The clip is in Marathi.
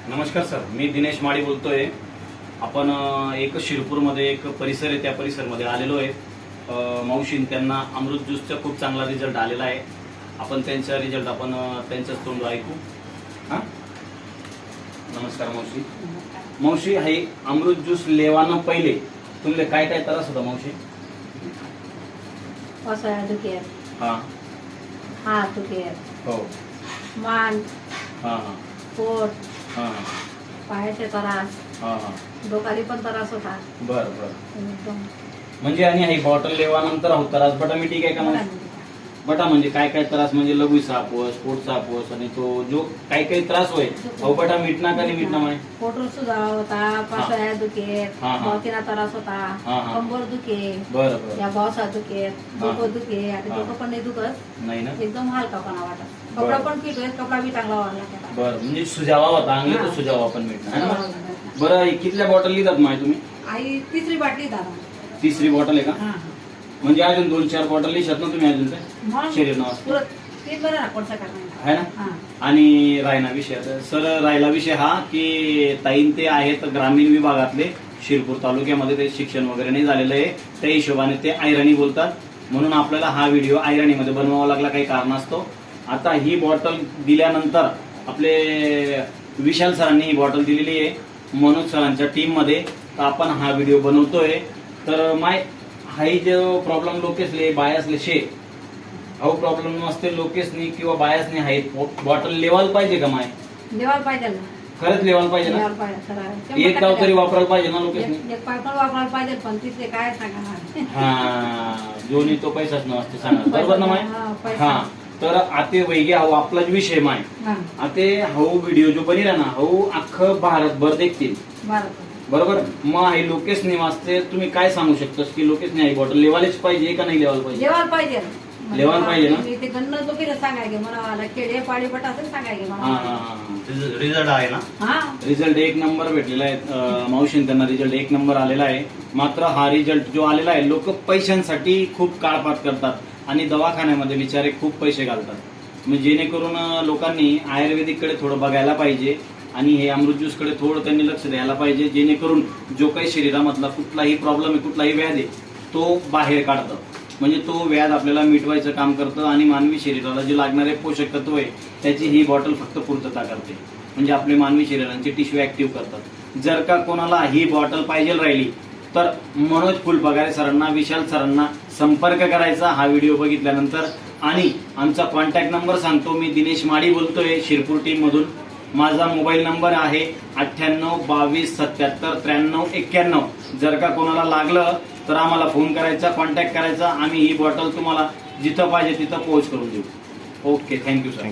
नमस्कार सर, मी दिनेश माळी बोलतोय। आपण एक शिरपूरमध्ये एक परिसर आहे, त्या परिसरमध्ये आलेलो आहे। मावशी त्यांना अमृत ज्यूसचा खूप चांगला रिझल्ट आलेला आहे। आपण त्यांचा रिझल्ट आपण त्यांच्याच तोंडून ऐकू। हां, नमस्कार मावशी। मावशी, हे अमृत ज्यूस लेवाना पहिले तुमले काय काय त्रास होता मावशी? पावसाळ्यात दुखे, हां हात दुखे, हो, मान, हां हां पोट, हां पायाचे त्रास, हां हां, डोकाली पण त्रास होता बरं बरं। एकदम। म्हणजे आणि ही बॉटल लेवानंतर होत त्रास बटा मी ठीक आहे का मावशी? बटा म्हणजे काय काय त्रास म्हणजे लघवी सापवस, पोट सापवस आणि तो जो काही काही त्रास होय अहो बटा मिटना का नाही मिटना माय? पोटवर सुद्धा होता, पावसाळ्यात दुखे, हा. बावतीला त्रास होता, हा. कंबर दुखे, बरं बरं, या पावसात दुखे, हा. डोकं दुखे, आणि हा. डोकं पण नाही दुखत, नाही ना? एकदम हलकापणा वाटत, बरं. कपडा पण फिट होईल, कपडा बी चांगला वाढला। बरं, म्हणजे सुजावा होता अंगले तो हा. सुजावा पण मिटना है ना? बरं, हे कितल्या बॉटल लिहितात माय तुम्ही? आई तिसरी बाटली दादा। तिसरी बॉटल आहे का? म्हणजे अजून 2-4 बॉटल लिहिशात ना तुम्ही अजून ते शरीर नाव पुरत ते बरं ना कोणता करणार है ना? आणि रायना विषय सर, राहिला विषय हा की ताईन ते आहेत ग्रामीण विभागातले, शिरपूर तालुक्यामध्ये ते शिक्षण वगैरे नाही झालेलं आहे, त्या हिशोबाने ते ऐराणी बोलतात, म्हणून आपल्याला हा व्हिडिओ ऐराणीमध्ये बनवावा लागला काही कारणास्तव। आता ही बॉटल दिल्यानंतर आपले विशाल सरांनी ही बॉटल दिलेली आहे मनोज सरांच्या टीम मध्ये, तर आपण हा व्हिडिओ बनवतोय। तर माय हाही जो प्रॉब्लेम लोकेसले बायासले शे, अहो प्रॉब्लेम नसते लोकेसनी किंवा बायासनी आहे, बॉटल लेवायला पाहिजे का माय? देवाला पाहिजे ना, खरंच लेवायला पाहिजे ना? देवाला पाहिजे खरं। एक गाव तरी वापरायला पाहिजे ना लोकेसनी? एक पाय पण वापरायला पाहिजे, पण तिथे काय सांगा हा, जोनी तो पैसाच नसते सांगा, बरोबर ना माय? हा, तर आते वैगे हा आपलाच विषय माय। आते हो व्हिडिओ जो बनी ना हो अख्खं भारतभर देखतील, बरोबर? मग हे लोकेसनी वाचते, तुम्ही काय सांगू शकतोस की लोकेसनी ही बॉटल लेवायलाच पाहिजे का नाही लेवायला पाहिजे? लेवायला पाहिजे, लेवायला पाहिजे ना? ते गन्न लोकेला सांगायचे मला, खेडे पाडी पट असं सांगायचे मला। रिझल्ट आहे ना? हा, रिझल्ट 1 नंबर भेटलेला आहे मावशीन त्यांना, रिझल्ट 1 नंबर आलेला आहे। मात्र हा रिझल्ट जो आलेला आहे, लोक पैशांसाठी खूप काळपाट करतात आणि दवाखान्यामध्ये बिचारे खूप पैसे घालतात, म्हणजे जेणेकरून लोकांनी आयुर्वेदिक कडे थोडं बघायला पाहिजे आणि हे अमृत ज्यूस कडे थोडं त्यांनी लक्ष द्यायला पाहिजे, जेणेकरून जो काही शरीरामधला कुठलाही प्रॉब्लेम आहे, कुठलाही व्याध आहे, तो बाहेर काढतं, म्हणजे तो व्याध आपल्याला मिटवायचं काम करतं आणि मानवी शरीराला जे लागणारे पोषक तत्व आहे त्याची ही बॉटल फक्त पूर्तता करते, म्हणजे आपले मानवी शरीरांचे टिश्यू ऍक्टिव्ह करतात। जर का कोणाला ही बॉटल पाहिजे राहिली तर मनोज फुलपगारे सरांना, विशाल सरांना संपर्क करायचा हा व्हिडिओ बघितल्यानंतर। आणि आमचा कॉन्टॅक्ट नंबर सांगतो, मी दिनेश माळी बोलतोय शिरपूर टीम मधून। माझा मोबाईल नंबर आहे 98 22 77 93 91। जर का कोणाला लागलं तर आम्हाला फोन करायचा, कॉन्टॅक्ट करायचा, आम्ही ही बॉटल तुम्हाला जिथं पाहिजे तिथं पोहोच करून देऊ। Okay, thank you sir.